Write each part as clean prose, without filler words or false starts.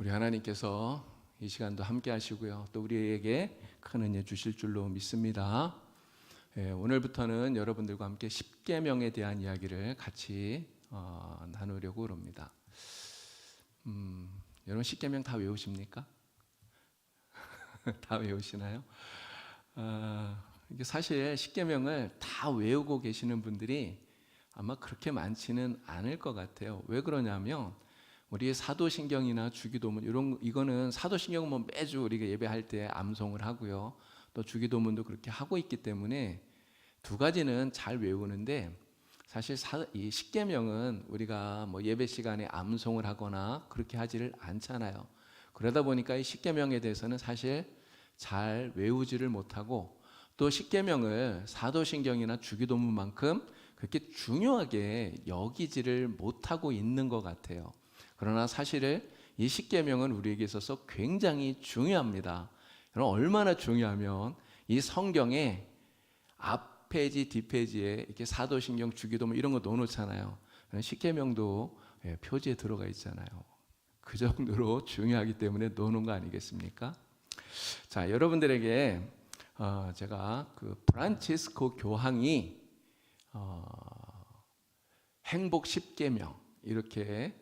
우리 하나님께서 이 시간도 함께 하시고요. 또 우리에게 큰 은혜 주실 줄로 믿습니다. 오늘부터는 여러분들과 함께 십계명에 대한 이야기를 같이 나누려고 합니다. 여러분 십계명 다 외우십니까? 다 외우시나요? 이게 사실 십계명을 다 외우고 계시는 분들이 아마 그렇게 많지는 않을 것 같아요. 왜 그러냐면 우리의 사도신경이나 주기도문 이거는 사도신경은 뭐 매주 우리가 예배할 때 암송을 하고요. 또 주기도문도 그렇게 하고 있기 때문에 두 가지는 잘 외우는데 사실 이 십계명은 우리가 뭐 예배 시간에 암송을 하거나 그렇게 하지를 않잖아요. 그러다 보니까 이 십계명에 대해서는 사실 잘 외우지를 못하고 또 십계명을 사도신경이나 주기도문만큼 그렇게 중요하게 여기지를 못하고 있는 것 같아요. 그러나 사실 이 십계명은 우리에게 있어서 굉장히 중요합니다. 여러분 얼마나 중요하면 이 성경에 앞 페이지 뒷페이지에 이렇게 사도신경 주기도문 이런 거 넣어놓잖아요. 십계명도 표지에 들어가 있잖아요. 그 정도로 중요하기 때문에 넣어놓은 거 아니겠습니까? 자, 여러분들에게 제가 그 프란치스코 교황이 행복 십계명 이렇게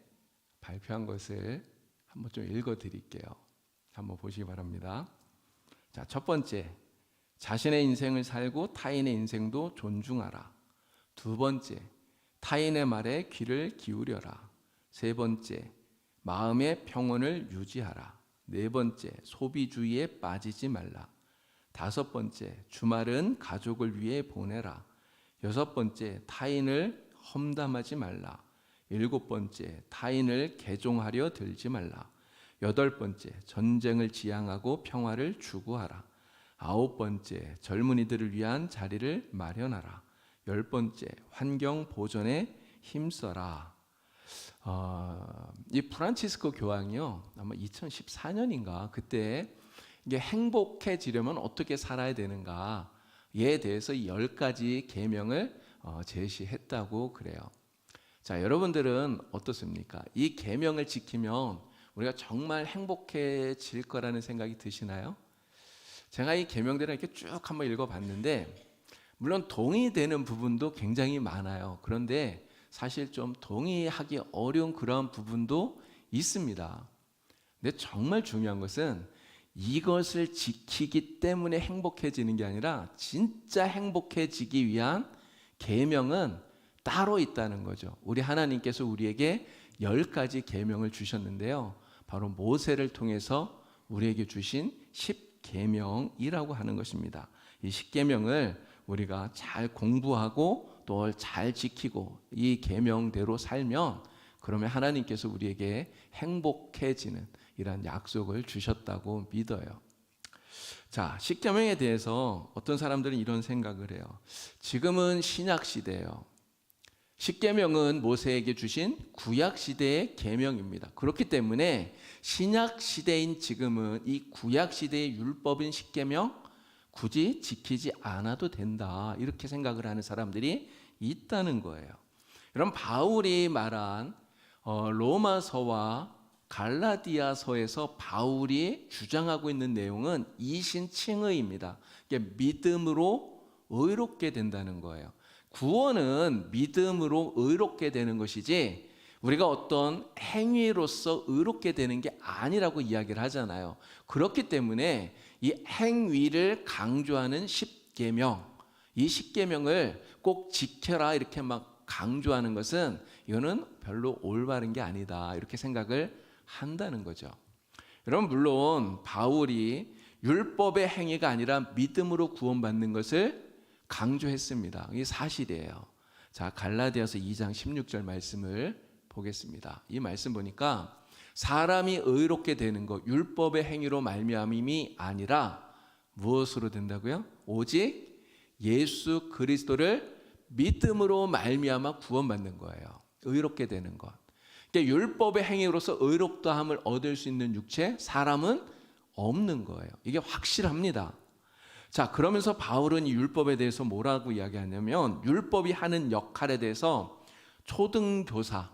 발표한 것을 한번 좀 읽어 드릴게요. 한번 보시기 바랍니다. 자, 첫 번째, 자신의 인생을 살고 타인의 인생도 존중하라. 두 번째, 타인의 말에 귀를 기울여라. 세 번째, 마음의 평온을 유지하라. 네 번째, 소비주의에 빠지지 말라. 다섯 번째, 주말은 가족을 위해 보내라. 여섯 번째, 타인을 험담하지 말라. 일곱 번째, 타인을 개종하려 들지 말라. 여덟 번째, 전쟁을 지향하고 평화를 추구하라. 아홉 번째, 젊은이들을 위한 자리를 마련하라. 열 번째, 환경 보존에 힘써라. 이 프란치스코 교황이요, 아마 2014년인가 그때 이게 행복해지려면 어떻게 살아야 되는가에 대해서 10가지 계명을 제시했다고 그래요. 자, 여러분들은 어떻습니까? 이 계명을 지키면 우리가 정말 행복해질 거라는 생각이 드시나요? 제가 이 계명들을 이렇게 쭉 한번 읽어봤는데 물론 동의되는 부분도 굉장히 많아요. 그런데 사실 좀 동의하기 어려운 그런 부분도 있습니다. 근데 정말 중요한 것은 이것을 지키기 때문에 행복해지는 게 아니라 진짜 행복해지기 위한 계명은 따로 있다는 거죠. 우리 하나님께서 우리에게 10가지 계명을 주셨는데요. 바로 모세를 통해서 우리에게 주신 10계명이라고 하는 것입니다. 이 10계명을 우리가 잘 공부하고 또 잘 지키고 이 계명대로 살면 그러면 하나님께서 우리에게 행복해지는 이런 약속을 주셨다고 믿어요. 자, 십계명에 대해서 어떤 사람들은 이런 생각을 해요. 지금은 신약 시대예요. 십계명은 모세에게 주신 구약 시대의 계명입니다. 그렇기 때문에 신약 시대인 지금은 이 구약 시대의 율법인 십계명 굳이 지키지 않아도 된다. 이렇게 생각을 하는 사람들이 있다는 거예요. 여러분 바울이 말한 로마서와 갈라디아서에서 바울이 주장하고 있는 내용은 이신칭의입니다. 이게 믿음으로 의롭게 된다는 거예요. 구원은 믿음으로 의롭게 되는 것이지 우리가 어떤 행위로서 의롭게 되는 게 아니라고 이야기를 하잖아요. 그렇기 때문에 이 행위를 강조하는 십계명, 이 십계명을 꼭 지켜라 이렇게 막 강조하는 것은 이거는 별로 올바른 게 아니다 이렇게 생각을 한다는 거죠. 여러분 물론 바울이 율법의 행위가 아니라 믿음으로 구원받는 것을 강조했습니다. 이게 사실이에요. 자, 갈라디아서 2장 16절 말씀을 보겠습니다. 이 말씀 보니까 사람이 의롭게 되는 것 율법의 행위로 말미암음이 아니라 무엇으로 된다고요? 오직 예수 그리스도를 믿음으로 말미암아 구원받는 거예요. 의롭게 되는 것. 그러니까 율법의 행위로서 의롭다함을 얻을 수 있는 육체 사람은 없는 거예요. 이게 확실합니다. 자, 그러면서 바울은 이 율법에 대해서 뭐라고 이야기하냐면 율법이 하는 역할에 대해서 초등교사,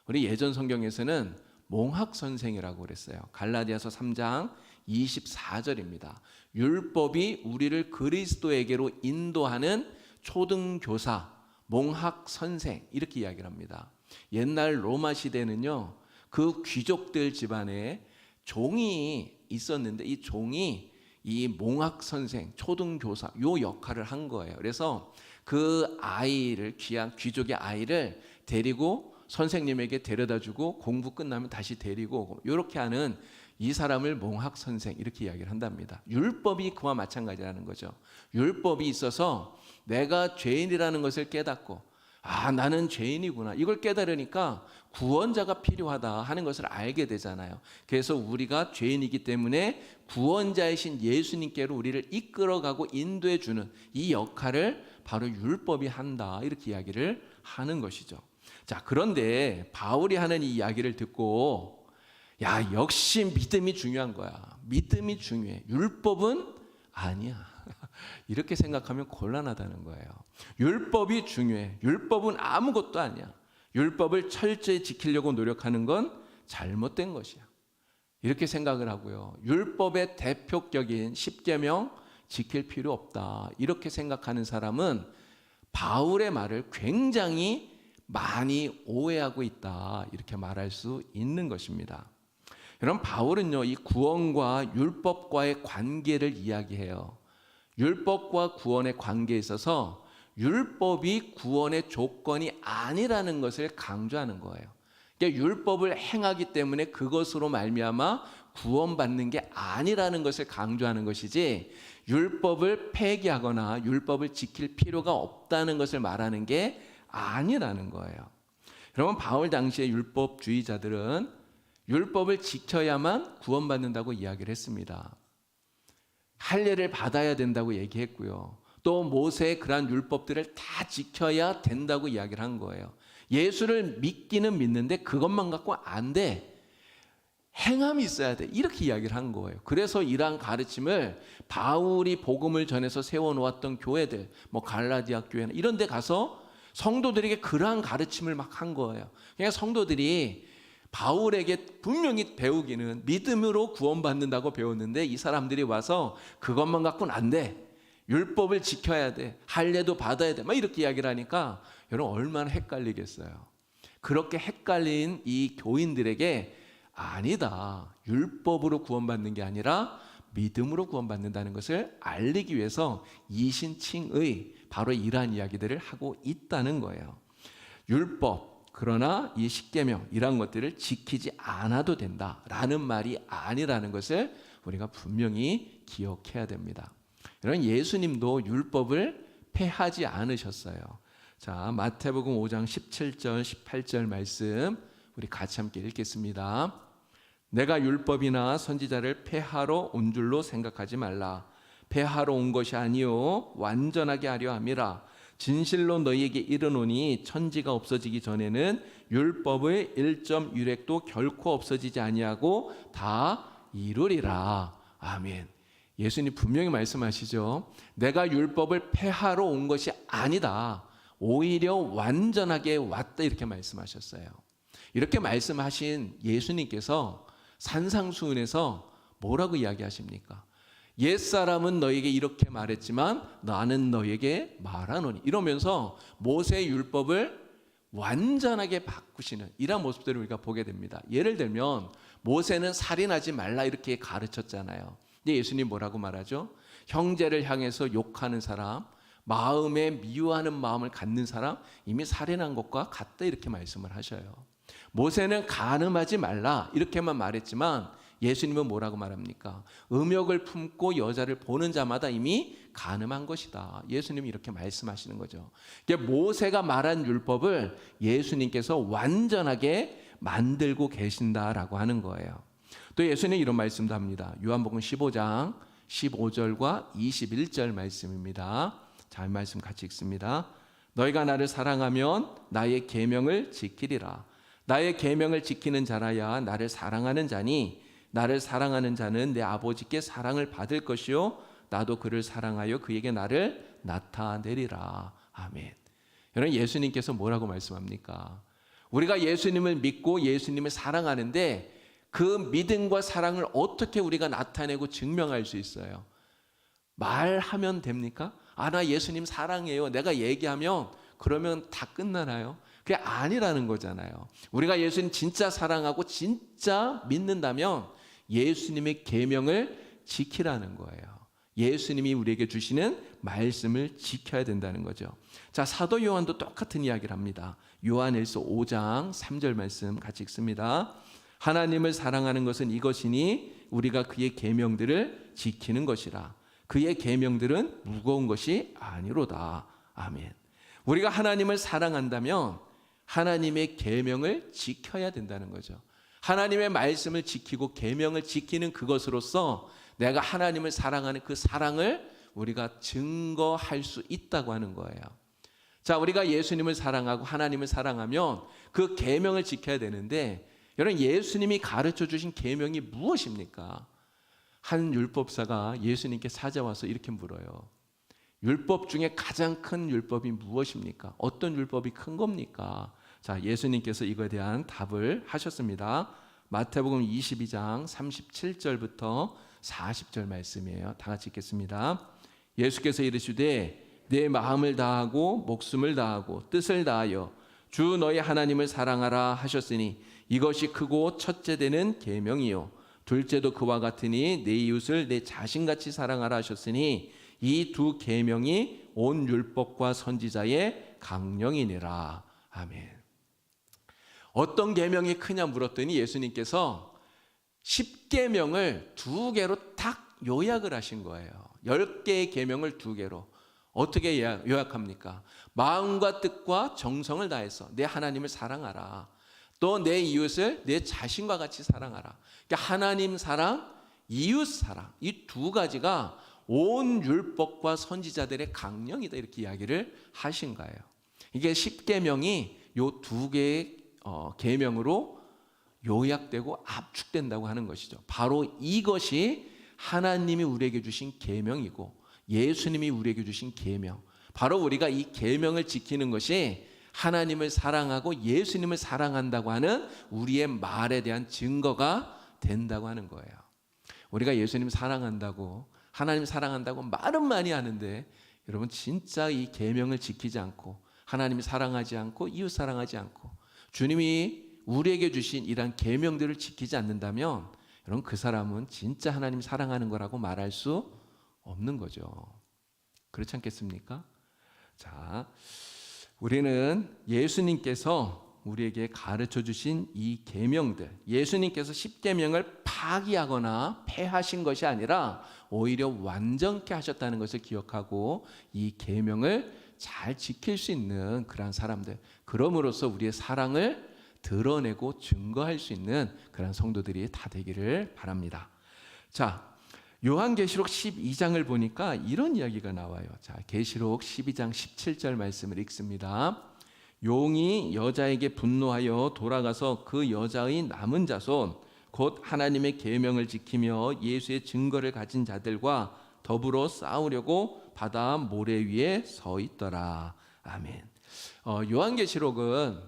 우리 예전 성경에서는 몽학 선생이라고 그랬어요. 갈라디아서 3장 24절입니다. 율법이 우리를 그리스도에게로 인도하는 초등교사, 몽학 선생 이렇게 이야기를 합니다. 옛날 로마 시대는요, 그 귀족들 집안에 종이 있었는데 이 종이 이 몽학 선생, 초등교사 요 역할을 한 거예요. 그래서 그 아이를, 귀한 귀족의 아이를 데리고 선생님에게 데려다주고 공부 끝나면 다시 데리고 오고 이렇게 하는 이 사람을 몽학 선생 이렇게 이야기를 한답니다. 율법이 그와 마찬가지라는 거죠. 율법이 있어서 내가 죄인이라는 것을 깨닫고 나는 죄인이구나 이걸 깨달으니까 구원자가 필요하다 하는 것을 알게 되잖아요. 그래서 우리가 죄인이기 때문에 구원자이신 예수님께로 우리를 이끌어가고 인도해 주는 이 역할을 바로 율법이 한다 이렇게 이야기를 하는 것이죠. 자, 그런데 바울이 하는 이 이야기를 듣고 역시 믿음이 중요한 거야. 믿음이 중요해. 율법은 아니야. 이렇게 생각하면 곤란하다는 거예요. 율법이 중요해. 율법은 아무것도 아니야. 율법을 철저히 지키려고 노력하는 건 잘못된 것이야. 이렇게 생각을 하고요. 율법의 대표격인 십계명 지킬 필요 없다. 이렇게 생각하는 사람은 바울의 말을 굉장히 많이 오해하고 있다. 이렇게 말할 수 있는 것입니다. 여러분, 바울은요, 이 구원과 율법과의 관계를 이야기해요. 율법과 구원의 관계에 있어서 율법이 구원의 조건이 아니라는 것을 강조하는 거예요. 그러니까 율법을 행하기 때문에 그것으로 말미암아 구원받는 게 아니라는 것을 강조하는 것이지 율법을 폐기하거나 율법을 지킬 필요가 없다는 것을 말하는 게 아니라는 거예요. 여러분, 바울 당시의 율법주의자들은 율법을 지켜야만 구원받는다고 이야기를 했습니다. 할례를 받아야 된다고 얘기했고요. 또 모세의 그러한 율법들을 다 지켜야 된다고 이야기를 한 거예요. 예수를 믿기는 믿는데 그것만 갖고 안 돼. 행함이 있어야 돼. 이렇게 이야기를 한 거예요. 그래서 이러한 가르침을 바울이 복음을 전해서 세워놓았던 교회들, 갈라디아 교회나 이런 데 가서 성도들에게 그러한 가르침을 막 한 거예요. 그러니까 성도들이 바울에게 분명히 배우기는 믿음으로 구원받는다고 배웠는데 이 사람들이 와서 그것만 갖고는 안 돼. 율법을 지켜야 돼. 할례도 받아야 돼. 막 이렇게 이야기를 하니까 여러분 얼마나 헷갈리겠어요. 그렇게 헷갈린 이 교인들에게 아니다. 율법으로 구원받는 게 아니라 믿음으로 구원받는다는 것을 알리기 위해서 이신칭의 바로 이러한 이야기들을 하고 있다는 거예요. 율법, 그러나 이 십계명 이런 것들을 지키지 않아도 된다라는 말이 아니라는 것을 우리가 분명히 기억해야 됩니다. 여러분, 예수님도 율법을 폐하지 않으셨어요. 자, 마태복음 5장 17절 18절 말씀 우리 같이 함께 읽겠습니다. 내가 율법이나 선지자를 폐하러 온 줄로 생각하지 말라. 폐하러 온 것이 아니요 완전하게 하려 함이라. 진실로 너희에게 이르노니 천지가 없어지기 전에는 율법의 1점1획도 결코 없어지지 아니하고 다 이루리라. 아멘. 예수님 분명히 말씀하시죠. 내가 율법을 폐하러 온 것이 아니다. 오히려 완전하게 왔다 이렇게 말씀하셨어요. 이렇게 말씀하신 예수님께서 산상수훈에서 뭐라고 이야기하십니까? 옛사람은 너에게 이렇게 말했지만 나는 너에게 말하노니 이러면서 모세의 율법을 완전하게 바꾸시는 이런 모습들을 우리가 보게 됩니다. 예를 들면 모세는 살인하지 말라 이렇게 가르쳤잖아요. 근데 예수님 뭐라고 말하죠? 형제를 향해서 욕하는 사람, 마음에 미워하는 마음을 갖는 사람 이미 살인한 것과 같다 이렇게 말씀을 하셔요. 모세는 간음하지 말라 이렇게만 말했지만 예수님은 뭐라고 말합니까? 음욕을 품고 여자를 보는 자마다 이미 간음한 것이다. 예수님이 이렇게 말씀하시는 거죠. 모세가 말한 율법을 예수님께서 완전하게 만들고 계신다라고 하는 거예요. 또 예수님은 이런 말씀도 합니다. 요한복음 15장 15절과 21절 말씀입니다. 자, 이 말씀 같이 읽습니다. 너희가 나를 사랑하면 나의 계명을 지키리라. 나의 계명을 지키는 자라야 나를 사랑하는 자니 나를 사랑하는 자는 내 아버지께 사랑을 받을 것이요 나도 그를 사랑하여 그에게 나를 나타내리라. 아멘. 여러분, 예수님께서 뭐라고 말씀합니까? 우리가 예수님을 믿고 예수님을 사랑하는데 그 믿음과 사랑을 어떻게 우리가 나타내고 증명할 수 있어요? 말하면 됩니까? 나 예수님 사랑해요. 내가 얘기하면 그러면 다 끝나나요? 그게 아니라는 거잖아요. 우리가 예수님 진짜 사랑하고 진짜 믿는다면 예수님의 계명을 지키라는 거예요. 예수님이 우리에게 주시는 말씀을 지켜야 된다는 거죠. 자, 사도 요한도 똑같은 이야기를 합니다. 요한일서 5장 3절 말씀 같이 읽습니다. 하나님을 사랑하는 것은 이것이니 우리가 그의 계명들을 지키는 것이라. 그의 계명들은 무거운 것이 아니로다. 아멘. 우리가 하나님을 사랑한다면 하나님의 계명을 지켜야 된다는 거죠. 하나님의 말씀을 지키고 계명을 지키는 그것으로서 내가 하나님을 사랑하는 그 사랑을 우리가 증거할 수 있다고 하는 거예요. 자, 우리가 예수님을 사랑하고 하나님을 사랑하면 그 계명을 지켜야 되는데, 여러분, 예수님이 가르쳐 주신 계명이 무엇입니까? 한 율법사가 예수님께 찾아와서 이렇게 물어요. 율법 중에 가장 큰 율법이 무엇입니까? 어떤 율법이 큰 겁니까? 자, 예수님께서 이거에 대한 답을 하셨습니다. 마태복음 22장 37절부터 40절 말씀이에요. 다 같이 읽겠습니다. 예수께서 이르시되 내 마음을 다하고 목숨을 다하고 뜻을 다하여 주 너희 하나님을 사랑하라 하셨으니 이것이 크고 첫째 되는 계명이요 둘째도 그와 같으니 내 이웃을 내 자신같이 사랑하라 하셨으니 이 두 계명이 온 율법과 선지자의 강령이니라. 아멘. 어떤 계명이 크냐 물었더니 예수님께서 10계명을 2개로 딱 요약을 하신 거예요. 10개의 계명을 2개로. 어떻게 요약합니까? 마음과 뜻과 정성을 다해서 내 하나님을 사랑하라. 또 내 이웃을 내 자신과 같이 사랑하라. 그러니까 하나님 사랑, 이웃 사랑, 이 2가지가 온 율법과 선지자들의 강령이다, 이렇게 이야기를 하신 거예요. 이게 10계명이 요 2개의 계명으로 요약되고 압축된다고 하는 것이죠. 바로 이것이 하나님이 우리에게 주신 계명이고 예수님이 우리에게 주신 계명, 바로 우리가 이 계명을 지키는 것이 하나님을 사랑하고 예수님을 사랑한다고 하는 우리의 말에 대한 증거가 된다고 하는 거예요. 우리가 예수님 사랑한다고, 하나님 사랑한다고 말은 많이 하는데 여러분 진짜 이 계명을 지키지 않고 하나님 사랑하지 않고 이웃 사랑하지 않고 주님이 우리에게 주신 이러한 계명들을 지키지 않는다면 여러분 그 사람은 진짜 하나님 사랑하는 거라고 말할 수 없는 거죠. 그렇지 않겠습니까? 자, 우리는 예수님께서 우리에게 가르쳐 주신 이 계명들, 예수님께서 10계명을 파기하거나 폐하신 것이 아니라 오히려 완전케 하셨다는 것을 기억하고 이 계명을 잘 지킬 수 있는 그러한 사람들, 그럼으로써 우리의 사랑을 드러내고 증거할 수 있는 그런 성도들이 다 되기를 바랍니다. 자, 요한계시록 12장을 보니까 이런 이야기가 나와요. 자, 계시록 12장 17절 말씀을 읽습니다. 용이 여자에게 분노하여 돌아가서 그 여자의 남은 자손 곧 하나님의 계명을 지키며 예수의 증거를 가진 자들과 더불어 싸우려고 바다 모래 위에 서 있더라. 아멘. 요한계시록은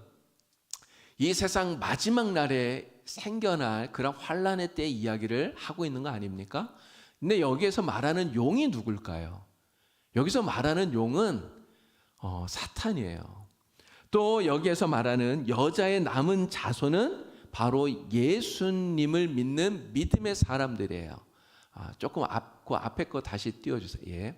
이 세상 마지막 날에 생겨날 그런 환란의 때 이야기를 하고 있는 거 아닙니까? 근데 여기에서 말하는 용이 누굴까요? 여기서 말하는 용은 사탄이에요. 또 여기에서 말하는 여자의 남은 자손은 바로 예수님을 믿는 믿음의 사람들이에요. 조금 그 앞에 거 다시 띄워주세요. 예.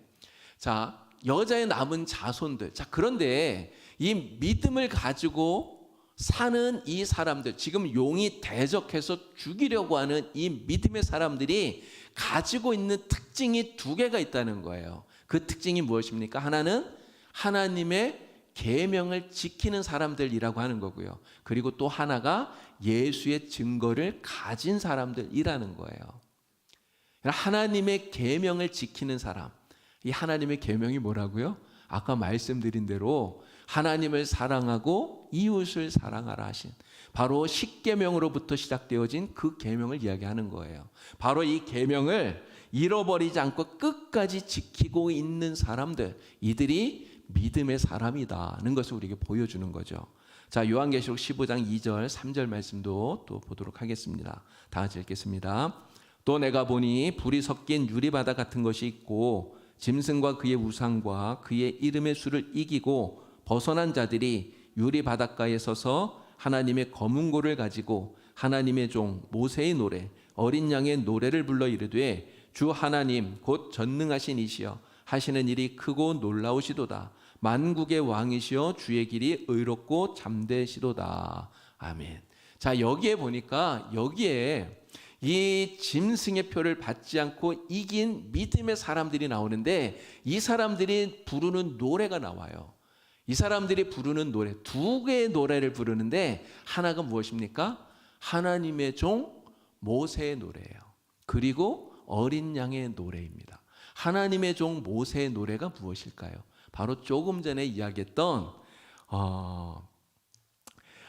자, 여자의 남은 자손들. 자, 그런데 이 믿음을 가지고 사는 이 사람들, 지금 용이 대적해서 죽이려고 하는 이 믿음의 사람들이 가지고 있는 특징이 2개가 있다는 거예요. 그 특징이 무엇입니까? 하나는 하나님의 계명을 지키는 사람들이라고 하는 거고요. 그리고 또 하나가 예수의 증거를 가진 사람들이라는 거예요. 하나님의 계명을 지키는 사람. 이 하나님의 계명이 뭐라고요? 아까 말씀드린 대로 하나님을 사랑하고 이웃을 사랑하라 하신 바로 10계명으로부터 시작되어진 그 계명을 이야기하는 거예요. 바로 이 계명을 잃어버리지 않고 끝까지 지키고 있는 사람들, 이들이 믿음의 사람이다는 것을 우리에게 보여주는 거죠. 자, 요한계시록 15장 2절 3절 말씀도 또 보도록 하겠습니다. 다 같이 읽겠습니다. 또 내가 보니 불이 섞인 유리바다 같은 것이 있고 짐승과 그의 우상과 그의 이름의 수를 이기고 벗어난 자들이 유리바닷가에 서서 하나님의 검은고를 가지고 하나님의 종 모세의 노래 어린 양의 노래를 불러 이르되 주 하나님 곧 전능하신 이시여 하시는 일이 크고 놀라우시도다. 만국의 왕이시여 주의 길이 의롭고 잠대시도다. 아멘. 자, 여기에 보니까 여기에 이 짐승의 표를 받지 않고 이긴 믿음의 사람들이 나오는데 이 사람들이 부르는 노래가 나와요. 이 사람들이 부르는 노래, 두 개의 노래를 부르는데 하나가 무엇입니까? 하나님의 종 모세의 노래예요. 그리고 어린 양의 노래입니다. 하나님의 종 모세의 노래가 무엇일까요? 바로 조금 전에 이야기했던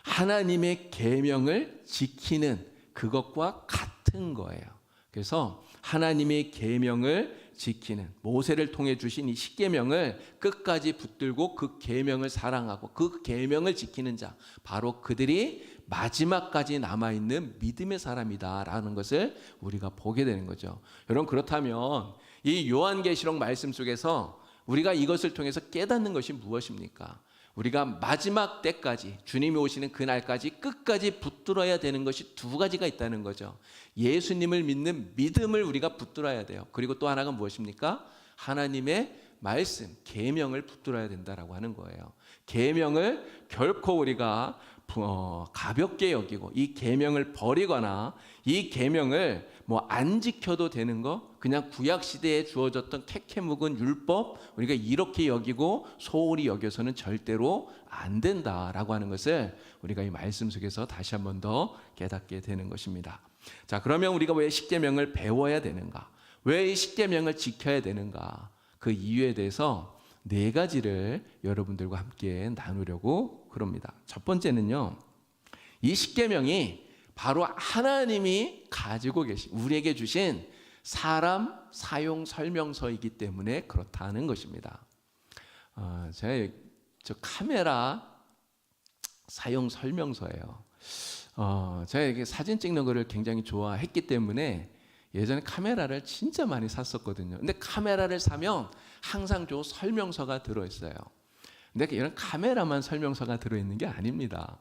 하나님의 계명을 지키는 그것과 같은 거예요. 그래서 하나님의 계명을 지키는 모세를 통해 주신 이 십계명을 끝까지 붙들고 그 계명을 사랑하고 그 계명을 지키는 자, 바로 그들이 마지막까지 남아있는 믿음의 사람이다라는 것을 우리가 보게 되는 거죠. 여러분, 그렇다면 이 요한계시록 말씀 속에서 우리가 이것을 통해서 깨닫는 것이 무엇입니까? 우리가 마지막 때까지 주님이 오시는 그날까지 끝까지 붙들어야 되는 것이 두 가지가 있다는 거죠. 예수님을 믿는 믿음을 우리가 붙들어야 돼요. 그리고 또 하나가 무엇입니까? 하나님의 말씀, 계명을 붙들어야 된다라고 하는 거예요. 계명을 결코 우리가 가볍게 여기고 이 계명을 버리거나 이 계명을 안 지켜도 되는 거, 그냥 구약 시대에 주어졌던 캐캐 묵은 율법 우리가 이렇게 여기고 소홀히 여겨서는 절대로 안 된다라고 하는 것을 우리가 이 말씀 속에서 다시 한 번 더 깨닫게 되는 것입니다. 자, 그러면 우리가 왜 십계명을 배워야 되는가? 왜 이 십계명을 지켜야 되는가? 그 이유에 대해서 네 가지를 여러분들과 함께 나누려고 그럽니다. 첫 번째는요, 이 십계명이 바로 하나님이 가지고 계신 우리에게 주신 사람 사용 설명서이기 때문에 그렇다는 것입니다. 제가 저 카메라 사용 설명서예요. 제가 이렇게 사진 찍는 거를 굉장히 좋아했기 때문에 예전에 카메라를 진짜 많이 샀었거든요. 근데 카메라를 사면 항상 저 설명서가 들어있어요. 근데 이런 카메라만 설명서가 들어있는 게 아닙니다.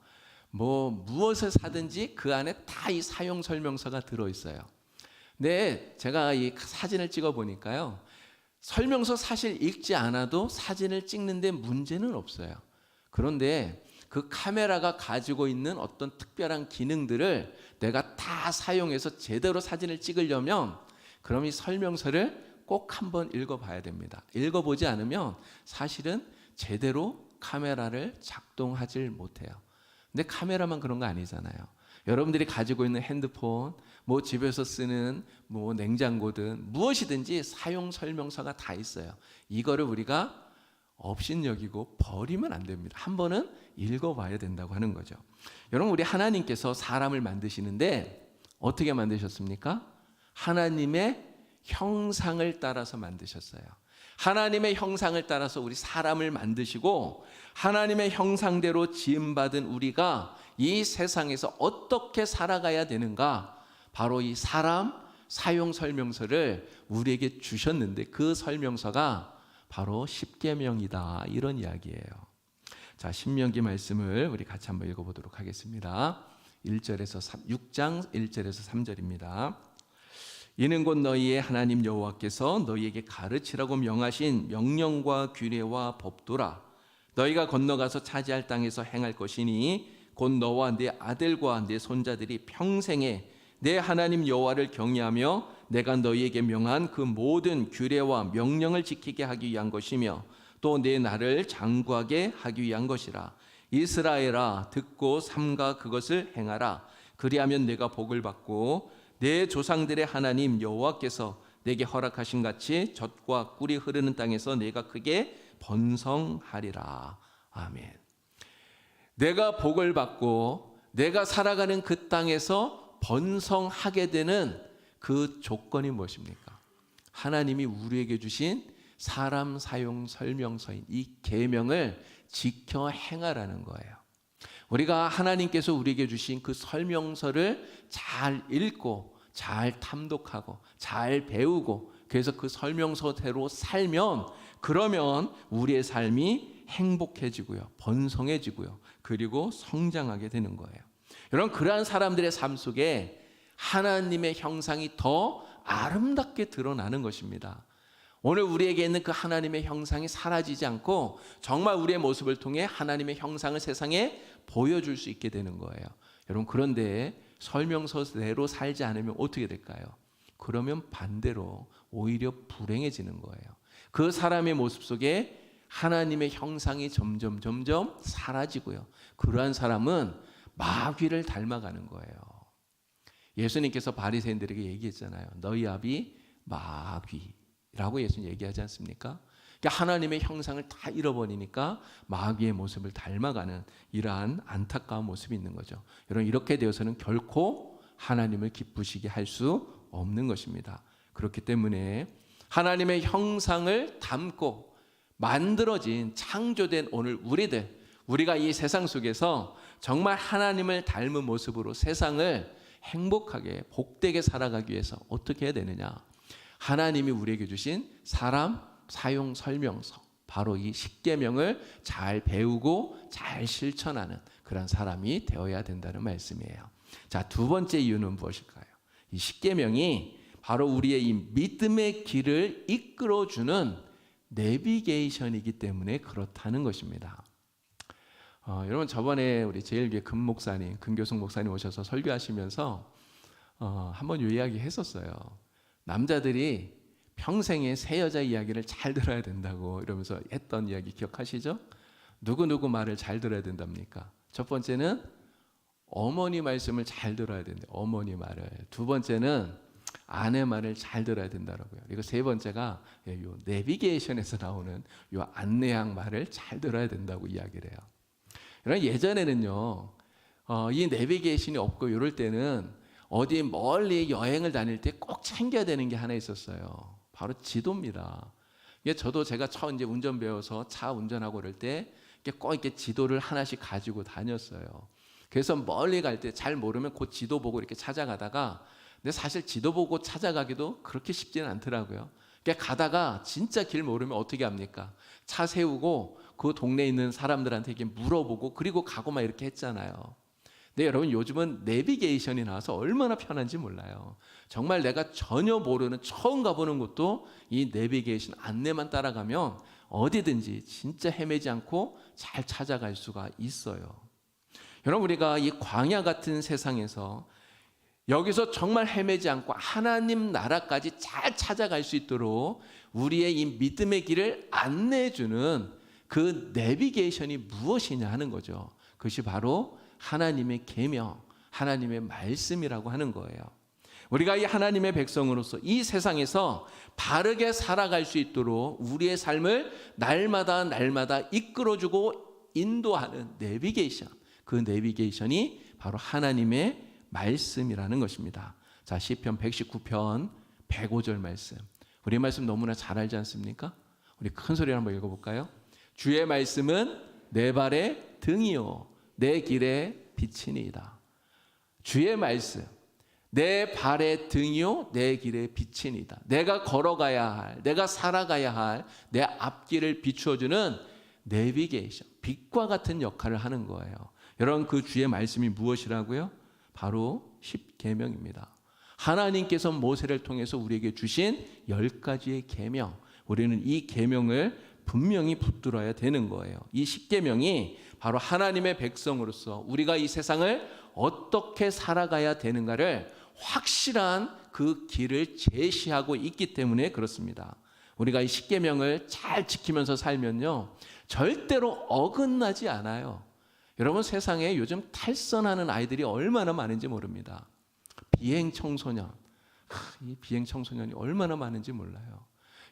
무엇을 사든지 그 안에 다 이 사용 설명서가 들어있어요. 근데 제가 이 사진을 찍어 보니까요, 설명서 사실 읽지 않아도 사진을 찍는데 문제는 없어요. 그런데 그 카메라가 가지고 있는 어떤 특별한 기능들을 내가 다 사용해서 제대로 사진을 찍으려면 그럼 이 설명서를 꼭 한번 읽어봐야 됩니다. 읽어보지 않으면 사실은 제대로 카메라를 작동하지 못해요. 근데 카메라만 그런 거 아니잖아요. 여러분들이 가지고 있는 핸드폰, 집에서 쓰는 냉장고든 무엇이든지 사용 설명서가 다 있어요. 이거를 우리가 업신여기고 버리면 안 됩니다. 한 번은 읽어봐야 된다고 하는 거죠. 여러분, 우리 하나님께서 사람을 만드시는데 어떻게 만드셨습니까? 하나님의 형상을 따라서 만드셨어요. 하나님의 형상을 따라서 우리 사람을 만드시고 하나님의 형상대로 지음받은 우리가 이 세상에서 어떻게 살아가야 되는가, 바로 이 사람 사용 설명서를 우리에게 주셨는데 그 설명서가 바로 십계명이다, 이런 이야기예요. 자, 신명기 말씀을 우리 같이 한번 읽어보도록 하겠습니다. 6장 1절에서 3절입니다. 이는 곧 너희의 하나님 여호와께서 너희에게 가르치라고 명하신 명령과 규례와 법도라. 너희가 건너가서 차지할 땅에서 행할 것이니 곧 너와 네 아들과 네 손자들이 평생에 내 하나님 여호와를 경외하며 내가 너희에게 명한 그 모든 규례와 명령을 지키게 하기 위한 것이며 또 내 나를 장구하게 하기 위한 것이라. 이스라엘아, 듣고 삼가 그것을 행하라. 그리하면 내가 복을 받고 내 조상들의 하나님 여호와께서 내게 허락하신 같이 젖과 꿀이 흐르는 땅에서 내가 크게 번성하리라. 아멘. 내가 복을 받고 내가 살아가는 그 땅에서 번성하게 되는 그 조건이 무엇입니까? 하나님이 우리에게 주신 사람 사용 설명서인 이 계명을 지켜 행하라는 거예요. 우리가 하나님께서 우리에게 주신 그 설명서를 잘 읽고 잘 탐독하고 잘 배우고 그래서 그 설명서대로 살면 그러면 우리의 삶이 행복해지고요. 번성해지고요. 그리고 성장하게 되는 거예요. 여러분 그러한 사람들의 삶 속에 하나님의 형상이 더 아름답게 드러나는 것입니다. 오늘 우리에게 있는 그 하나님의 형상이 사라지지 않고 정말 우리의 모습을 통해 하나님의 형상을 세상에 보여줄 수 있게 되는 거예요. 여러분 그런데 설명서대로 살지 않으면 어떻게 될까요? 그러면 반대로 오히려 불행해지는 거예요. 그 사람의 모습 속에 하나님의 형상이 점점 사라지고요. 그러한 사람은 마귀를 닮아가는 거예요. 예수님께서 바리새인들에게 얘기했잖아요. 너희 아비 마귀라고 예수님 얘기하지 않습니까? 그러니까 하나님의 형상을 다 잃어버리니까 마귀의 모습을 닮아가는 이러한 안타까운 모습이 있는 거죠. 여러분 이렇게 되어서는 결코 하나님을 기쁘시게 할 수 없는 것입니다. 그렇기 때문에 하나님의 형상을 담고 만들어진 창조된 오늘 우리가 이 세상 속에서 정말 하나님을 닮은 모습으로 세상을 행복하게 복되게 살아가기 위해서 어떻게 해야 되느냐? 하나님이 우리에게 주신 사람 사용 설명서 바로 이 십계명을 잘 배우고 잘 실천하는 그런 사람이 되어야 된다는 말씀이에요. 자, 두 번째 이유는 무엇일까요? 이 십계명이 바로 우리의 이 믿음의 길을 이끌어주는 내비게이션이기 때문에 그렇다는 것입니다. 여러분 저번에 우리 제일교회 금교숙 목사님 오셔서 설교하시면서 한번 이 이야기 했었어요. 남자들이 평생에 새 여자 이야기를 잘 들어야 된다고 이러면서 했던 이야기 기억하시죠? 누구 말을 잘 들어야 된답니까? 첫 번째는 어머니 말씀을 잘 들어야 된다. 어머니 말을. 두 번째는 아내 말을 잘 들어야 된다고요. 그리고 세 번째가 요 내비게이션에서 나오는 요 안내양 말을 잘 들어야 된다고 이야기를 해요. 여러분 예전에는요, 이 내비게이션이 없고 이럴 때는 어디 멀리 여행을 다닐 때 꼭 챙겨야 되는 게 하나 있었어요. 바로 지도입니다. 저도 제가 처음 이제 운전 배워서 차 운전하고 그럴 때 꼭 이렇게 지도를 하나씩 가지고 다녔어요. 그래서 멀리 갈 때 잘 모르면 그 지도 보고 이렇게 찾아가다가 근데 사실 지도 보고 찾아가기도 그렇게 쉽지는 않더라고요. 그러니까 가다가 진짜 길 모르면 어떻게 합니까? 차 세우고 그 동네에 있는 사람들한테 이렇게 물어보고 그리고 가고 막 이렇게 했잖아요. 근데 여러분 요즘은 내비게이션이 나와서 얼마나 편한지 몰라요. 정말 내가 전혀 모르는 처음 가보는 곳도 이 내비게이션 안내만 따라가면 어디든지 진짜 헤매지 않고 잘 찾아갈 수가 있어요. 여러분 우리가 이 광야 같은 세상에서 여기서 정말 헤매지 않고 하나님 나라까지 잘 찾아갈 수 있도록 우리의 이 믿음의 길을 안내해주는 그 내비게이션이 무엇이냐 하는 거죠. 그것이 바로 하나님의 계명, 하나님의 말씀이라고 하는 거예요. 우리가 이 하나님의 백성으로서 이 세상에서 바르게 살아갈 수 있도록 우리의 삶을 날마다 이끌어주고 인도하는 내비게이션, 그 내비게이션이 바로 하나님의 말씀이라는 것입니다. 자, 시편 119편 105절 말씀. 우리 말씀 너무나 잘 알지 않습니까? 우리 큰 소리로 한번 읽어볼까요? 주의 말씀은 내 발의 등이요 내 길의 빛이니이다. 주의 말씀 내 발의 등이요 내 길의 빛이니이다. 내가 걸어가야 할, 내가 살아가야 할 내 앞길을 비추어주는 내비게이션, 빛과 같은 역할을 하는 거예요. 여러분 그 주의 말씀이 무엇이라고요? 바로 십계명입니다. 하나님께서 모세를 통해서 우리에게 주신 10가지의 계명, 우리는 이 계명을 분명히 붙들어야 되는 거예요. 이 십계명이 바로 하나님의 백성으로서 우리가 이 세상을 어떻게 살아가야 되는가를 확실한 그 길을 제시하고 있기 때문에 그렇습니다. 우리가 이 십계명을 잘 지키면서 살면요 절대로 어긋나지 않아요. 여러분 세상에 요즘 탈선하는 아이들이 얼마나 많은지 모릅니다. 비행 청소년, 이 비행 청소년이 얼마나 많은지 몰라요.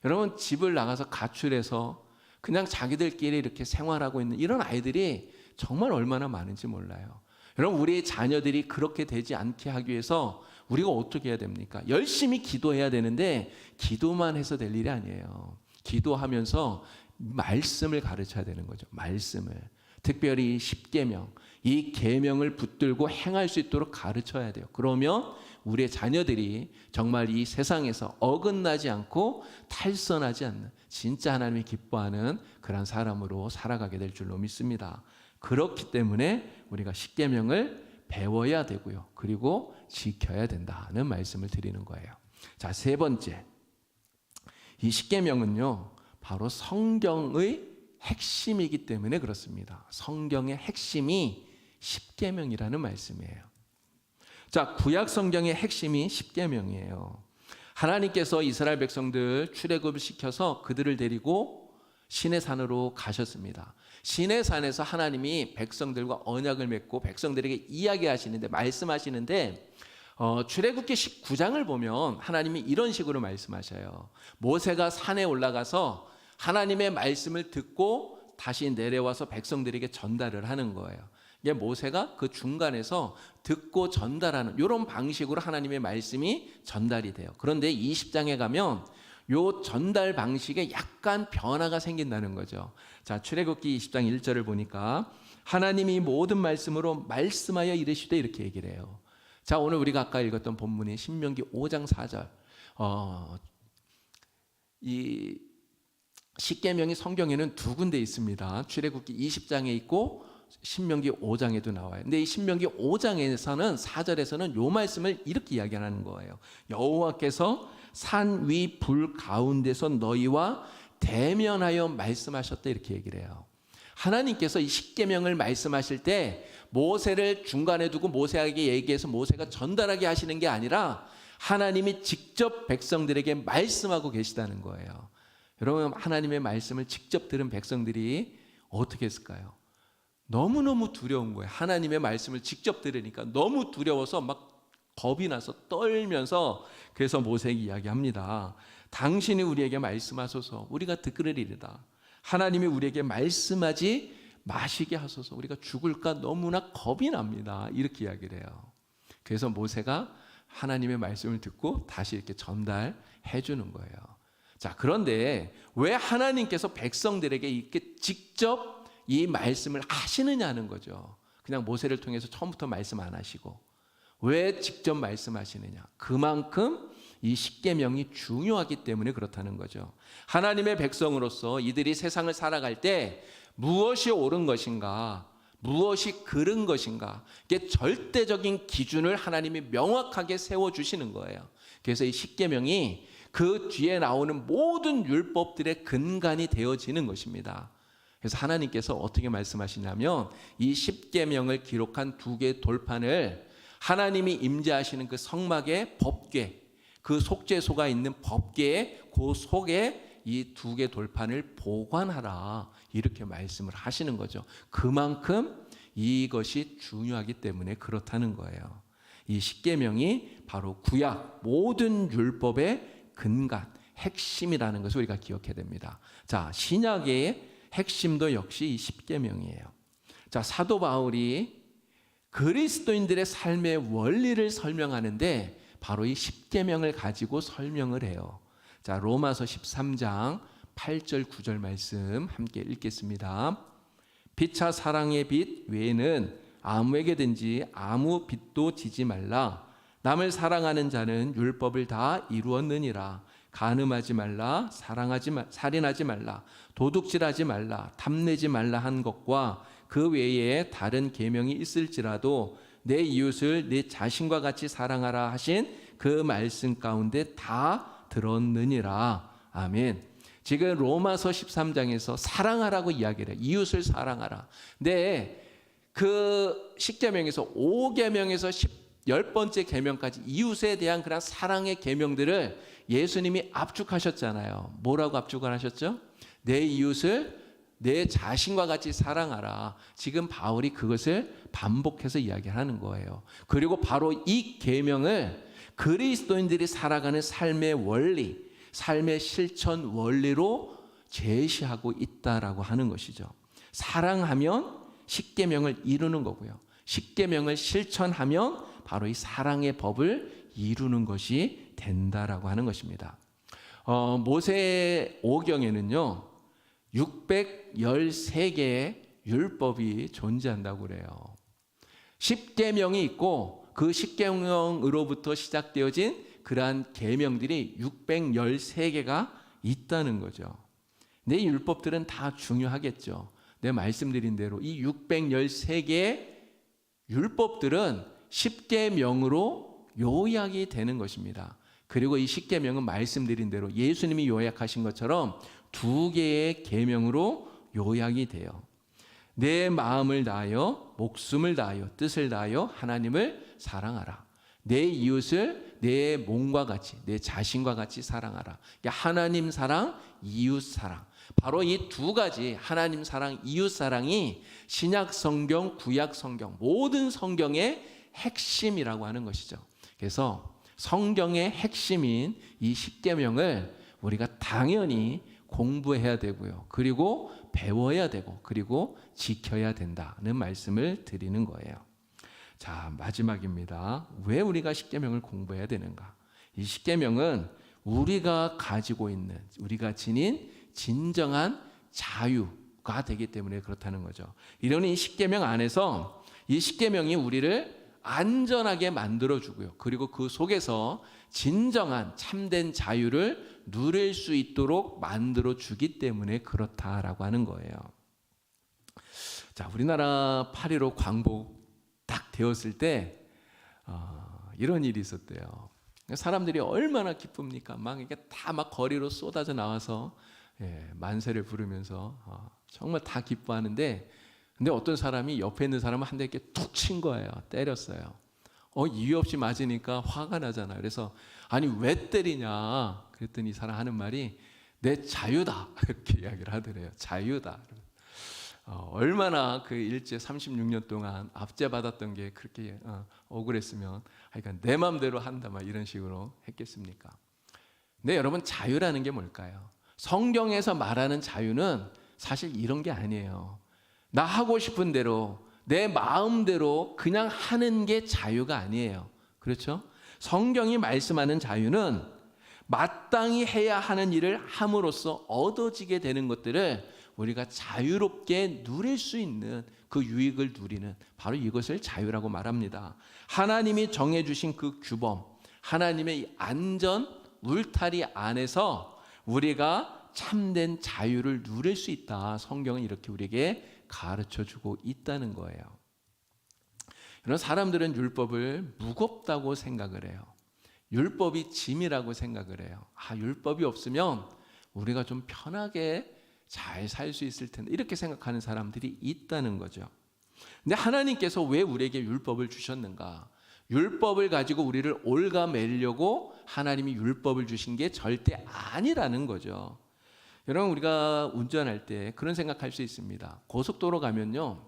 여러분 집을 나가서 가출해서 그냥 자기들끼리 이렇게 생활하고 있는 이런 아이들이 정말 얼마나 많은지 몰라요. 여러분 우리의 자녀들이 그렇게 되지 않게 하기 위해서 우리가 어떻게 해야 됩니까? 열심히 기도해야 되는데 기도만 해서 될 일이 아니에요. 기도하면서 말씀을 가르쳐야 되는 거죠. 말씀을. 특별히 십계명, 이 계명을 붙들고 행할 수 있도록 가르쳐야 돼요. 그러면 우리의 자녀들이 정말 이 세상에서 어긋나지 않고 탈선하지 않는 진짜 하나님이 기뻐하는 그런 사람으로 살아가게 될 줄로 믿습니다. 그렇기 때문에 우리가 십계명을 배워야 되고요. 그리고 지켜야 된다는 말씀을 드리는 거예요. 자, 세 번째. 이 십계명은요, 바로 성경의 핵심이기 때문에 그렇습니다. 성경의 핵심이 십계명이라는 말씀이에요. 자, 구약 성경의 핵심이 십계명이에요. 하나님께서 이스라엘 백성들 출애굽을 시켜서 그들을 데리고 시내산으로 가셨습니다. 시내산에서 하나님이 백성들과 언약을 맺고 백성들에게 이야기하시는데 말씀하시는데 출애굽기 19장을 보면 하나님이 이런 식으로 말씀하셔요. 모세가 산에 올라가서 하나님의 말씀을 듣고 다시 내려와서 백성들에게 전달을 하는 거예요. 이게 모세가 그 중간에서 듣고 전달하는 이런 방식으로 하나님의 말씀이 전달이 돼요. 그런데 20장에 가면 요 전달 방식에 약간 변화가 생긴다는 거죠. 자, 출애굽기 20장 1절을 보니까 하나님이 모든 말씀으로 말씀하여 이르시되 이렇게 얘기를 해요. 자, 오늘 우리가 아까 읽었던 본문이 신명기 5장 4절. 이 십계명이 성경에는 두 군데 있습니다. 출애굽기 20장에 있고 신명기 5장에도 나와요. 근데 이 신명기 5장에서는 4절에서는 요 말씀을 이렇게 이야기하는 거예요. 여호와께서 산 위 불 가운데서 너희와 대면하여 말씀하셨다 이렇게 얘기를 해요. 하나님께서 이 십계명을 말씀하실 때 모세를 중간에 두고 모세에게 얘기해서 모세가 전달하게 하시는 게 아니라 하나님이 직접 백성들에게 말씀하고 계시다는 거예요. 여러분, 하나님의 말씀을 직접 들은 백성들이 어떻게 했을까요? 너무너무 두려운 거예요. 하나님의 말씀을 직접 들으니까 너무 두려워서 막 겁이 나서 떨면서 그래서 모세에게 이야기합니다. 당신이 우리에게 말씀하소서. 우리가 듣으리이다. 하나님이 우리에게 말씀하지 마시게 하소서. 우리가 죽을까 너무나 겁이 납니다. 이렇게 이야기를 해요. 그래서 모세가 하나님의 말씀을 듣고 다시 이렇게 전달해 주는 거예요. 자, 그런데 왜 하나님께서 백성들에게 이렇게 직접 이 말씀을 하시느냐는 거죠. 그냥 모세를 통해서 처음부터 말씀 안 하시고 왜 직접 말씀하시느냐? 그만큼 이 십계명이 중요하기 때문에 그렇다는 거죠. 하나님의 백성으로서 이들이 세상을 살아갈 때 무엇이 옳은 것인가, 무엇이 그른 것인가, 이게 절대적인 기준을 하나님이 명확하게 세워주시는 거예요. 그래서 이 십계명이 그 뒤에 나오는 모든 율법들의 근간이 되어지는 것입니다. 그래서 하나님께서 어떻게 말씀하시냐면 이 십계명을 기록한 두 개의 돌판을 하나님이 임재하시는 그 성막의 법궤, 그 속죄소가 있는 법궤의 그 속에 이 두 개 돌판을 보관하라 이렇게 말씀을 하시는 거죠. 그만큼 이것이 중요하기 때문에 그렇다는 거예요. 이 십계명이 바로 구약 모든 율법의 근간, 핵심이라는 것을 우리가 기억해야 됩니다. 자, 신약의 핵심도 역시 이 십계명이에요. 자, 사도 바울이 그리스도인들의 삶의 원리를 설명하는데 바로 이 십계명을 가지고 설명을 해요. 자, 로마서 13장 8절 9절 말씀 함께 읽겠습니다. 피차 사랑의 빛 외에는 아무에게든지 아무 빚도 지지 말라. 남을 사랑하는 자는 율법을 다 이루었느니라. 간음하지 말라, 살인하지 말라, 도둑질하지 말라, 탐내지 말라 한 것과 그 외에 다른 계명이 있을지라도 내 이웃을 내 자신과 같이 사랑하라 하신 그 말씀 가운데 다 들었느니라. 아멘. 지금 로마서 13장에서 사랑하라고 이야기를 해요. 이웃을 사랑하라. 근데 그 10계명에서 5계명에서 10번째 계명까지 이웃에 대한 그런 사랑의 계명들을 예수님이 압축하셨잖아요. 뭐라고 압축을 하셨죠? 내 이웃을 내 자신과 같이 사랑하라. 지금 바울이 그것을 반복해서 이야기하는 거예요. 그리고 바로 이 계명을 그리스도인들이 살아가는 삶의 원리, 삶의 실천 원리로 제시하고 있다라고 하는 것이죠. 사랑하면 십계명을 이루는 거고요. 십계명을 실천하면 바로 이 사랑의 법을 이루는 것이 된다라고 하는 것입니다. 모세 오경에는요 613개의 율법이 존재한다고 그래요. 십계명이 있고 그 십계명으로부터 시작되어진 그러한 계명들이 613개가 있다는 거죠. 내 율법들은 다 중요하겠죠. 내 말씀드린 대로 이 613개의 율법들은 십계명으로 요약이 되는 것입니다. 그리고 이 십계명은 말씀드린 대로 예수님이 요약하신 것처럼 2개의 계명으로 요약이 돼요. 내 마음을 다하여 목숨을 다하여 뜻을 다하여 하나님을 사랑하라. 내 이웃을 내 몸과 같이 내 자신과 같이 사랑하라. 하나님 사랑, 이웃 사랑. 바로 이 2가지 하나님 사랑, 이웃 사랑이 신약 성경, 구약 성경 모든 성경의 핵심이라고 하는 것이죠. 그래서 성경의 핵심인 이 십계명을 우리가 당연히 공부해야 되고요. 그리고 배워야 되고 그리고 지켜야 된다는 말씀을 드리는 거예요. 자, 마지막입니다. 왜 우리가 십계명을 공부해야 되는가? 이 십계명은 우리가 가지고 있는, 우리가 지닌 진정한 자유가 되기 때문에 그렇다는 거죠. 이런 이 십계명 안에서 이 십계명이 우리를 안전하게 만들어주고요. 그리고 그 속에서 진정한 참된 자유를 누릴 수 있도록 만들어주기 때문에 그렇다라고 하는 거예요. 자, 우리나라 8.15 광복 딱 되었을 때 이런 일이 있었대요. 사람들이 얼마나 기쁩니까? 막 이게 다 막 거리로 쏟아져 나와서 만세를 부르면서 정말 다 기뻐하는데, 근데 어떤 사람이 옆에 있는 사람을 한 대 이렇게 툭 친 거예요. 때렸어요. 이유 없이 맞으니까 화가 나잖아요. 그래서 아니 왜 때리냐 그랬더니 이 사람 하는 말이 내 자유다 이렇게 이야기를 하더래요. 자유다. 얼마나 그 일제 36년 동안 압제받았던 게 그렇게 억울했으면 그러니까 내 마음대로 한다 막 이런 식으로 했겠습니까? 근데 여러분, 자유라는 게 뭘까요? 성경에서 말하는 자유는 사실 이런 게 아니에요. 나 하고 싶은 대로 내 마음대로 그냥 하는 게 자유가 아니에요. 그렇죠? 성경이 말씀하는 자유는 마땅히 해야 하는 일을 함으로써 얻어지게 되는 것들을 우리가 자유롭게 누릴 수 있는 그 유익을 누리는, 바로 이것을 자유라고 말합니다. 하나님이 정해주신 그 규범, 하나님의 이 안전 울타리 안에서 우리가 참된 자유를 누릴 수 있다. 성경은 이렇게 우리에게 가르쳐주고 있다는 거예요. 이런 사람들은 율법을 무겁다고 생각을 해요. 율법이 짐이라고 생각을 해요. 율법이 없으면 우리가 좀 편하게 잘 살 수 있을 텐데, 이렇게 생각하는 사람들이 있다는 거죠. 근데 하나님께서 왜 우리에게 율법을 주셨는가? 율법을 가지고 우리를 올가매려고 하나님이 율법을 주신 게 절대 아니라는 거죠. 여러분, 우리가 운전할 때 그런 생각할 수 있습니다. 고속도로 가면요,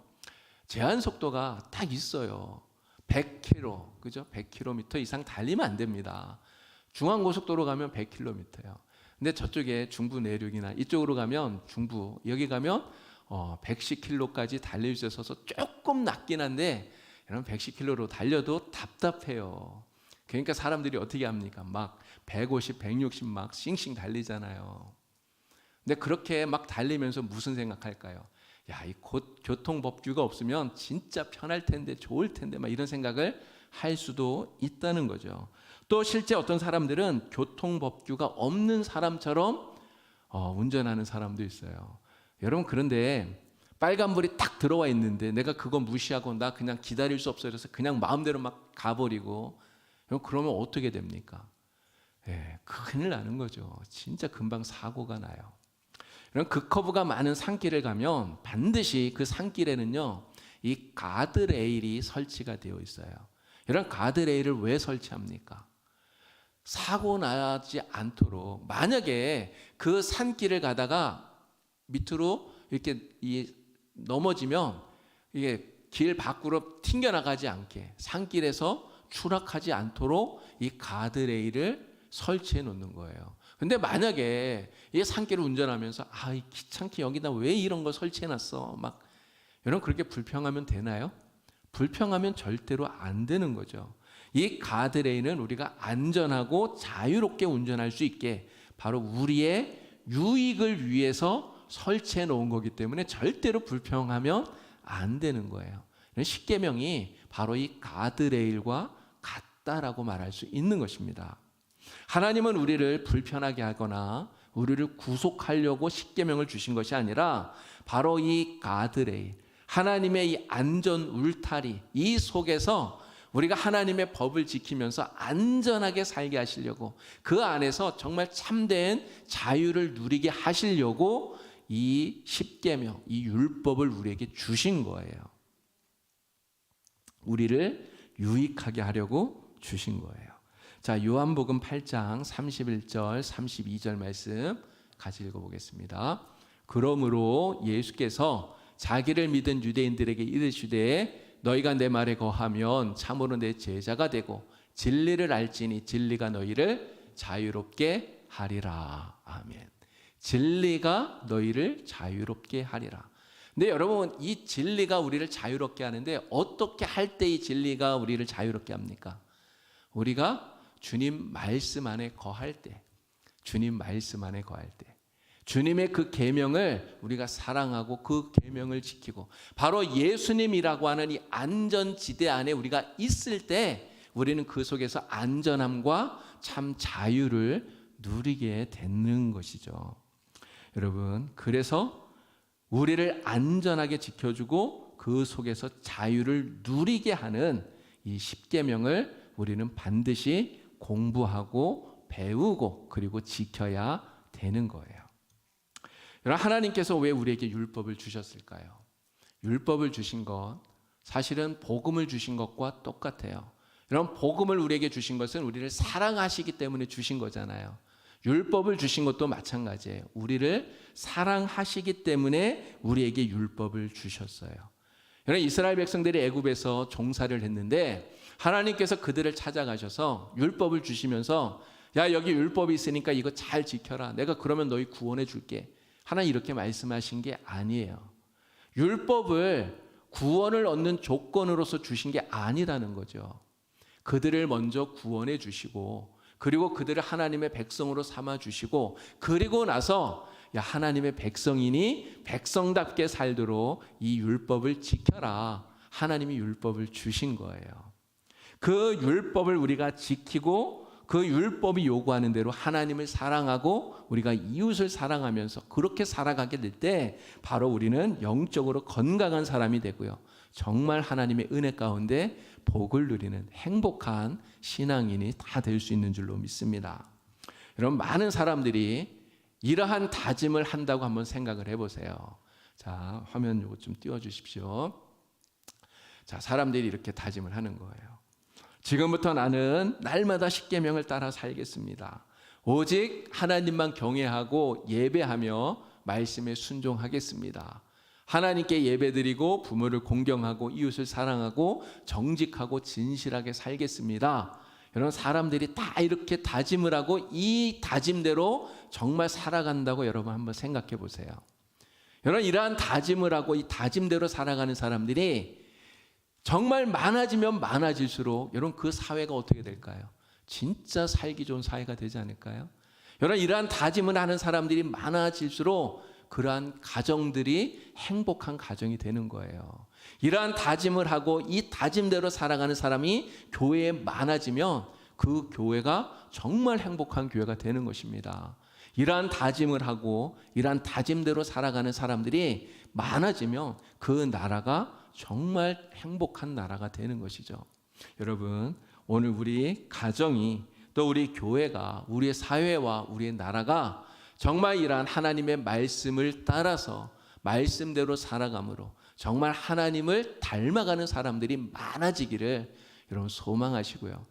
제한 속도가 딱 있어요. 100km, 그죠? 100km 이상 달리면 안 됩니다. 중앙고속도로 가면 100km예요. 근데 저쪽에 중부 내륙이나 이쪽으로 가면 중부, 여기 가면 110km까지 달릴 수 있어서 조금 낮긴 한데, 여러분 110km로 달려도 답답해요. 그러니까 사람들이 어떻게 합니까? 막 150, 160 막 싱싱 달리잖아요. 근데 그렇게 막 달리면서 무슨 생각할까요? 이 교통법규가 없으면 진짜 편할 텐데, 좋을 텐데, 막 이런 생각을 할 수도 있다는 거죠. 또 실제 어떤 사람들은 교통법규가 없는 사람처럼 운전하는 사람도 있어요. 여러분, 그런데 빨간불이 딱 들어와 있는데 내가 그거 무시하고 나 그냥 기다릴 수 없어요. 그래서 그냥 마음대로 막 가버리고, 그러면 어떻게 됩니까? 큰일 나는 거죠. 진짜 금방 사고가 나요. 이런 급커브가 많은 산길을 가면 반드시 그 산길에는요, 이 가드레일이 설치가 되어 있어요. 이런 가드레일을 왜 설치합니까? 사고 나지 않도록, 만약에 그 산길을 가다가 밑으로 이렇게 넘어지면 이게 길 밖으로 튕겨나가지 않게, 산길에서 추락하지 않도록 이 가드레일을 설치해 놓는 거예요. 근데 만약에 이 산길을 운전하면서 귀찮게 여기다 왜 이런 거 설치해 놨어, 막 여러분, 그렇게 불평하면 되나요? 불평하면 절대로 안 되는 거죠. 이 가드레일은 우리가 안전하고 자유롭게 운전할 수 있게 바로 우리의 유익을 위해서 설치해 놓은 거기 때문에 절대로 불평하면 안 되는 거예요. 십계명이 바로 이 가드레일과 같다라고 말할 수 있는 것입니다. 하나님은 우리를 불편하게 하거나 우리를 구속하려고 십계명을 주신 것이 아니라 바로 이 가드레일, 하나님의 이 안전 울타리, 이 속에서 우리가 하나님의 법을 지키면서 안전하게 살게 하시려고, 그 안에서 정말 참된 자유를 누리게 하시려고 이 십계명, 이 율법을 우리에게 주신 거예요. 우리를 유익하게 하려고 주신 거예요. 자, 요한복음 8장 31절 32절 말씀 같이 읽어보겠습니다. 그러므로 예수께서 자기를 믿은 유대인들에게 이르시되 너희가 내 말에 거하면 참으로 내 제자가 되고 진리를 알지니 진리가 너희를 자유롭게 하리라. 아멘. 진리가 너희를 자유롭게 하리라. 근데 여러분, 이 진리가 우리를 자유롭게 하는데 어떻게 할 때 이 진리가 우리를 자유롭게 합니까? 우리가 주님 말씀 안에 거할 때, 주님 말씀 안에 거할 때, 주님의 그 계명을 우리가 사랑하고 그 계명을 지키고 바로 예수님이라고 하는 이 안전지대 안에 우리가 있을 때 우리는 그 속에서 안전함과 참 자유를 누리게 되는 것이죠. 여러분, 그래서 우리를 안전하게 지켜주고 그 속에서 자유를 누리게 하는 이 십계명을 우리는 반드시 공부하고 배우고 그리고 지켜야 되는 거예요. 여러분, 하나님께서 왜 우리에게 율법을 주셨을까요? 율법을 주신 것, 사실은 복음을 주신 것과 똑같아요. 여러분, 복음을 우리에게 주신 것은 우리를 사랑하시기 때문에 주신 거잖아요. 율법을 주신 것도 마찬가지예요. 우리를 사랑하시기 때문에 우리에게 율법을 주셨어요. 여러분, 이스라엘 백성들이 애굽에서 종살이를 했는데 하나님께서 그들을 찾아가셔서 율법을 주시면서 야, 여기 율법이 있으니까 이거 잘 지켜라. 내가 그러면 너희 구원해 줄게. 하나님 이렇게 말씀하신 게 아니에요. 율법을 구원을 얻는 조건으로서 주신 게 아니라는 거죠. 그들을 먼저 구원해 주시고 그리고 그들을 하나님의 백성으로 삼아 주시고 그리고 나서 야, 하나님의 백성이니 백성답게 살도록 이 율법을 지켜라. 하나님이 율법을 주신 거예요. 그 율법을 우리가 지키고 그 율법이 요구하는 대로 하나님을 사랑하고 우리가 이웃을 사랑하면서 그렇게 살아가게 될 때 바로 우리는 영적으로 건강한 사람이 되고요. 정말 하나님의 은혜 가운데 복을 누리는 행복한 신앙인이 다 될 수 있는 줄로 믿습니다. 여러분, 많은 사람들이 이러한 다짐을 한다고 한번 생각을 해보세요. 자, 화면 요거 좀 띄워주십시오. 자, 사람들이 이렇게 다짐을 하는 거예요. 지금부터 나는 날마다 십계명을 따라 살겠습니다. 오직 하나님만 경외하고 예배하며 말씀에 순종하겠습니다. 하나님께 예배드리고 부모를 공경하고 이웃을 사랑하고 정직하고 진실하게 살겠습니다. 여러분, 사람들이 다 이렇게 다짐을 하고 이 다짐대로 정말 살아간다고 여러분 한번 생각해 보세요. 여러분, 이러한 다짐을 하고 이 다짐대로 살아가는 사람들이 정말 많아지면 많아질수록 여러분 그 사회가 어떻게 될까요? 진짜 살기 좋은 사회가 되지 않을까요? 여러분, 이러한 다짐을 하는 사람들이 많아질수록 그러한 가정들이 행복한 가정이 되는 거예요. 이러한 다짐을 하고 이 다짐대로 살아가는 사람이 교회에 많아지면 그 교회가 정말 행복한 교회가 되는 것입니다. 이러한 다짐을 하고 이러한 다짐대로 살아가는 사람들이 많아지면 그 나라가 정말 행복한 나라가 되는 것이죠. 여러분, 오늘 우리 가정이 또 우리 교회가 우리의 사회와 우리의 나라가 정말 이러한 하나님의 말씀을 따라서 말씀대로 살아감으로 정말 하나님을 닮아가는 사람들이 많아지기를 여러분 소망하시고요.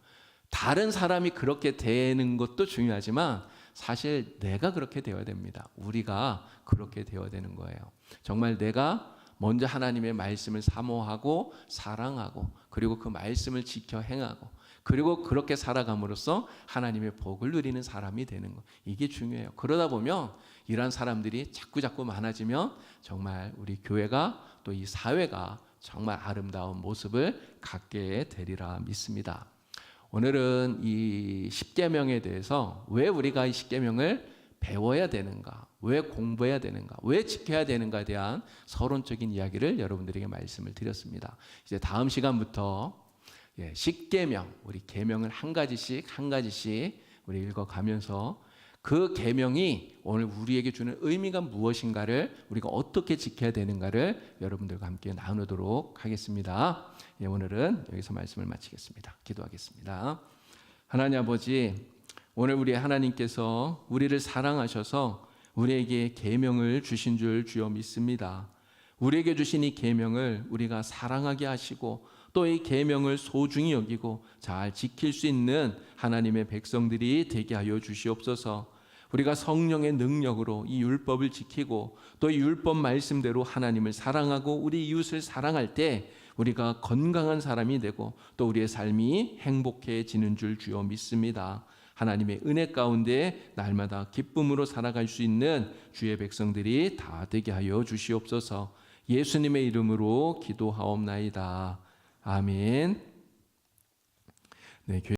다른 사람이 그렇게 되는 것도 중요하지만 사실 내가 그렇게 되어야 됩니다. 우리가 그렇게 되어야 되는 거예요. 정말 내가 먼저 하나님의 말씀을 사모하고 사랑하고 그리고 그 말씀을 지켜 행하고 그리고 그렇게 살아감으로써 하나님의 복을 누리는 사람이 되는 것, 이게 중요해요. 그러다 보면 이러한 사람들이 자꾸 많아지면 정말 우리 교회가 또 이 사회가 정말 아름다운 모습을 갖게 되리라 믿습니다. 오늘은 이 십계명에 대해서 왜 우리가 이 십계명을 배워야 되는가, 왜 공부해야 되는가, 왜 지켜야 되는가에 대한 서론적인 이야기를 여러분들에게 말씀을 드렸습니다. 이제 다음 시간부터 십계명, 우리 계명을 한 가지씩 우리 읽어가면서 그 계명이 오늘 우리에게 주는 의미가 무엇인가를, 우리가 어떻게 지켜야 되는가를 여러분들과 함께 나누도록 하겠습니다. 오늘은 여기서 말씀을 마치겠습니다. 기도하겠습니다. 하나님 아버지, 오늘 우리 하나님께서 우리를 사랑하셔서 우리에게 계명을 주신 줄 주여 믿습니다. 우리에게 주신 이 계명을 우리가 사랑하게 하시고 또 이 계명을 소중히 여기고 잘 지킬 수 있는 하나님의 백성들이 되게 하여 주시옵소서. 우리가 성령의 능력으로 이 율법을 지키고 또 이 율법 말씀대로 하나님을 사랑하고 우리 이웃을 사랑할 때 우리가 건강한 사람이 되고 또 우리의 삶이 행복해지는 줄 주여 믿습니다. 하나님의 은혜 가운데 날마다 기쁨으로 살아갈 수 있는 주의 백성들이 다 되게 하여 주시옵소서. 예수님의 이름으로 기도하옵나이다. 아멘. 네,